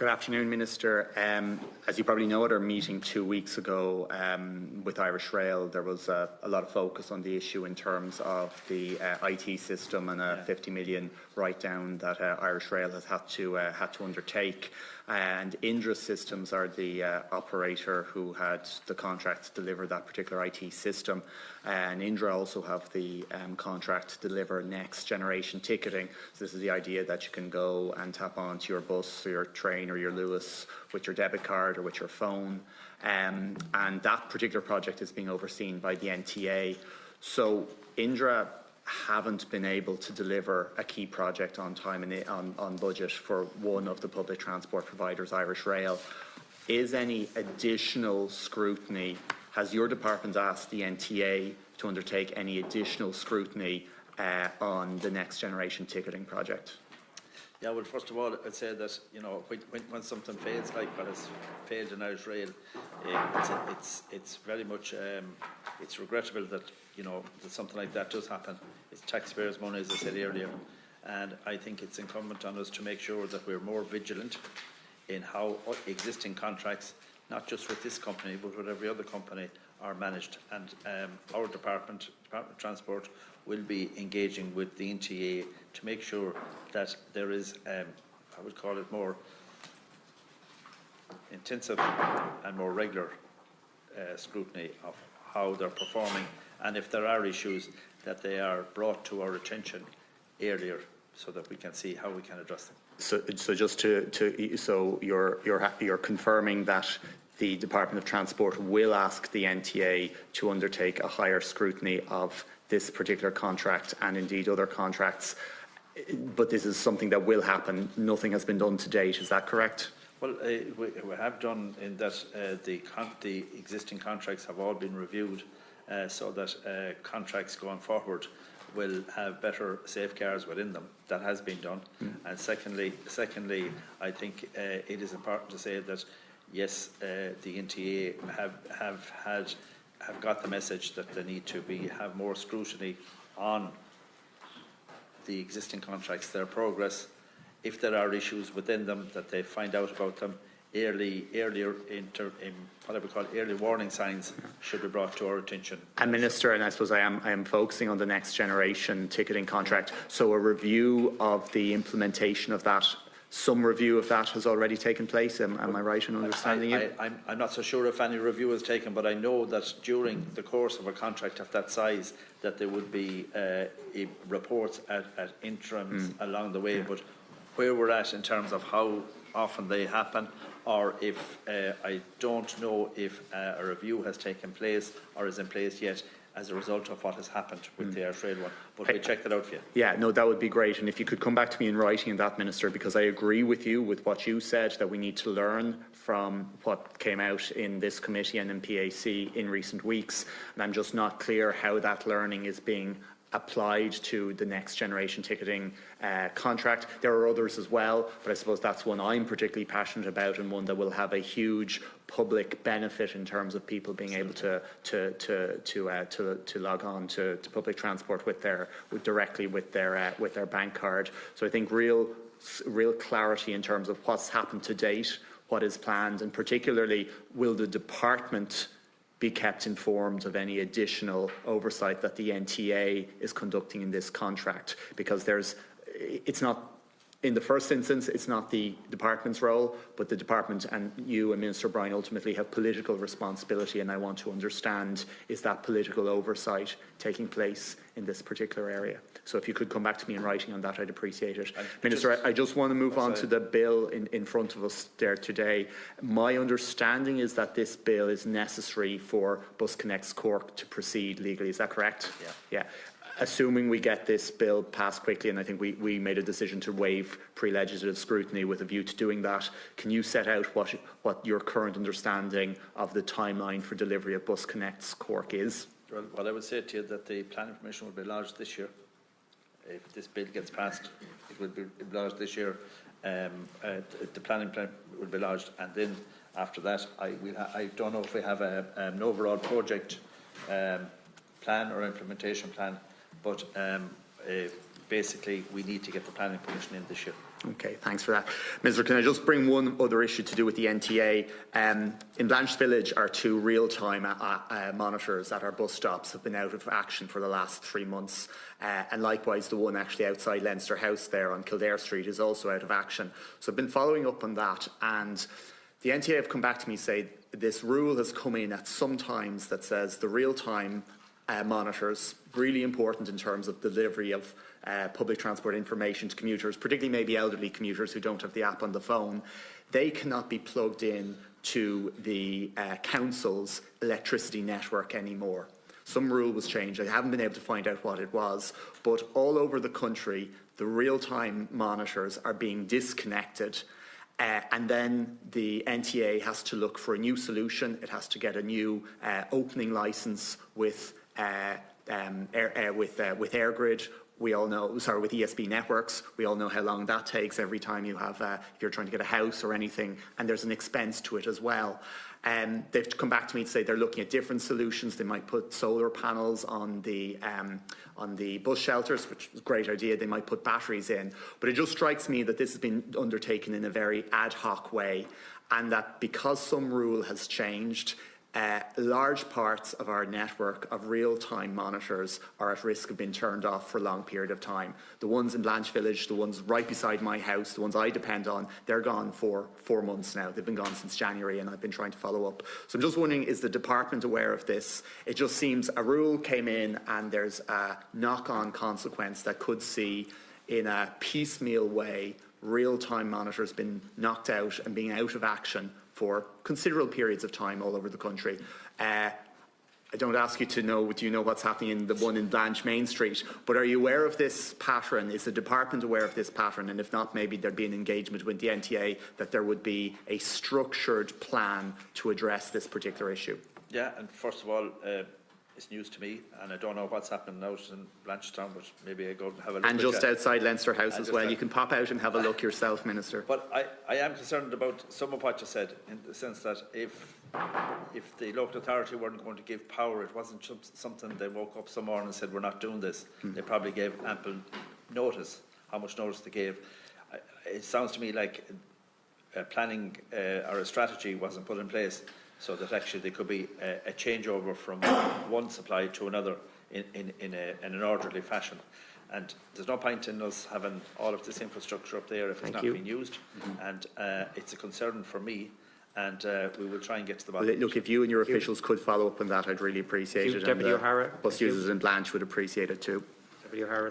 Good afternoon, Minister. As you probably know, at our meeting 2 weeks ago with Irish Rail, there was a lot of focus on the issue in terms of the IT system and a 50 million write-down that Irish Rail has had to undertake. And Indra Systems are the operator who had the contract to deliver that particular IT system. And Indra also have the contract to deliver next generation ticketing. So this is the idea that you can go and tap onto your bus or your train or your Lewis with your debit card or with your phone. And that particular project is being overseen by the NTA. So Indra haven't been able to deliver a key project on time and on budget for one of the public transport providers, Irish Rail. Is any additional scrutiny, has your department asked the NTA to undertake any additional scrutiny on the next generation ticketing project? Yeah, well, first of all, I'd say that, you know, when something fails like what has failed in Irish Rail, it's very much, it's regrettable that, you know, that something like that does happen. It's taxpayers' money, as I said earlier, and I think it's incumbent on us to make sure that we're more vigilant in how existing contracts, not just with this company, but with every other company, are managed. And our Department of Transport, will be engaging with the NTA to make sure that there is, I would call it, more intensive and more regular scrutiny of how they're performing, and if there are issues, that they are brought to our attention earlier so that we can see how we can address them. So just so you're confirming that the Department of Transport will ask the NTA to undertake a higher scrutiny of this particular contract and indeed other contracts, but this is something that will happen. Nothing has been done to date. Is that correct? Well, we have done in that the existing contracts have all been reviewed so that contracts going forward will have better safeguards within them. That has been done. And secondly, I think it is important to say that yes, the NTA have got the message that they need to have more scrutiny on the existing contracts, their progress. If there are issues within them, that they find out about them earlier in what I would call early warning signs should be brought to our attention. And Minister, and I suppose I am focusing on the next generation ticketing contract. So a review of the implementation of that, some review of that has already taken place. Am I right in understanding you? I'm not so sure if any review is taken, but I know that during the course of a contract of that size, that there would be reports at interims along the way. But where we're at in terms of how often they happen, or if I don't know if a review has taken place or is in place yet as a result of what has happened with the Irish Rail one. But we'll check that out for you. Yeah, no, that would be great. And if you could come back to me in writing on that, Minister, because I agree with you with what you said, that we need to learn from what came out in this committee and in PAC in recent weeks. And I'm just not clear how that learning is being applied to the next generation ticketing contract. There are others as well, but I suppose that's one I'm particularly passionate about, and one that will have a huge public benefit in terms of people being able to log on to public transport directly with their bank card. So I think real clarity in terms of what's happened to date, what is planned, and particularly will the department be kept informed of any additional oversight that the NTA is conducting in this contract, because it's not, in the first instance, it's not the department's role, but the department and you and Minister Bryan ultimately have political responsibility, and I want to understand, is that political oversight taking place in this particular area? So if you could come back to me in writing on that, I'd appreciate it. Minister, I just want to move on to the bill in front of us there today. My understanding is that this bill is necessary for Bus Connects Cork to proceed legally. Is that correct? Yeah. Assuming we get this bill passed quickly, and I think we made a decision to waive pre-legislative scrutiny with a view to doing that, can you set out what your current understanding of the timeline for delivery of Bus Connects Cork is? Well, I would say to you that the planning permission will be lodged this year. If this bill gets passed, it will be lodged this year. The planning plan will be lodged, and then after that, I don't know if we have an overall project plan or implementation plan, but basically we need to get the planning permission in this year. Okay, thanks for that. Minister, can I just bring one other issue to do with the NTA? In Blanche Village, our 2 real-time monitors at our bus stops have been out of action for the last 3 months. And likewise, the one actually outside Leinster House there on Kildare Street is also out of action. So I've been following up on that, and the NTA have come back to me say this rule has come in at some times that says the real-time monitors, really important in terms of delivery of public transport information to commuters, particularly maybe elderly commuters who don't have the app on the phone. They cannot be plugged in to the council's electricity network anymore. Some rule was changed. I haven't been able to find out what it was, but all over the country, the real-time monitors are being disconnected. And then the NTA has to look for a new solution. It has to get a new opening licence with EirGrid. We all know, with ESB networks, we all know how long that takes every time you have, if you're trying to get a house or anything, and there's an expense to it as well. They've come back to me to say they're looking at different solutions. They might put solar panels on the bus shelters, which is a great idea. They might put batteries in. But it just strikes me that this has been undertaken in a very ad hoc way, and that because some rule has changed, large parts of our network of real-time monitors are at risk of being turned off for a long period of time. The ones in Blanche Village, the ones right beside my house, the ones I depend on, they're gone for 4 months now. They've been gone since January, and I've been trying to follow up. So I'm just wondering, is the department aware of this? It just seems a rule came in and there's a knock-on consequence that could see, in a piecemeal way, real-time monitors been knocked out and being out of action for considerable periods of time all over the country. I don't ask you to know, do you know what's happening in the one in Blanche Main Street, but are you aware of this pattern? Is the department aware of this pattern? And if not, maybe there'd be an engagement with the NTA that there would be a structured plan to address this particular issue. Yeah, and first of all, it's news to me, and I don't know what's happening out in Blanchetown, but maybe I go and have a look. And just outside Leinster House as well. You can pop out and have a look yourself, Minister. But I am concerned about some of what you said, in the sense that if the local authority weren't going to give power, it wasn't something they woke up some morning and said, we're not doing this. They probably gave ample notice, how much notice they gave. It sounds to me like planning or a strategy wasn't put in place, so that actually there could be a changeover from one supply to another in an orderly fashion. And there's no point in us having all of this infrastructure up there if it's not being used. And it's a concern for me, and we will try and get to the bottom. Well, look, if you and your officials could follow up on that, I'd really appreciate it. Deputy O'Hara. Bus users in Blanche would appreciate it too. Deputy O'Hara.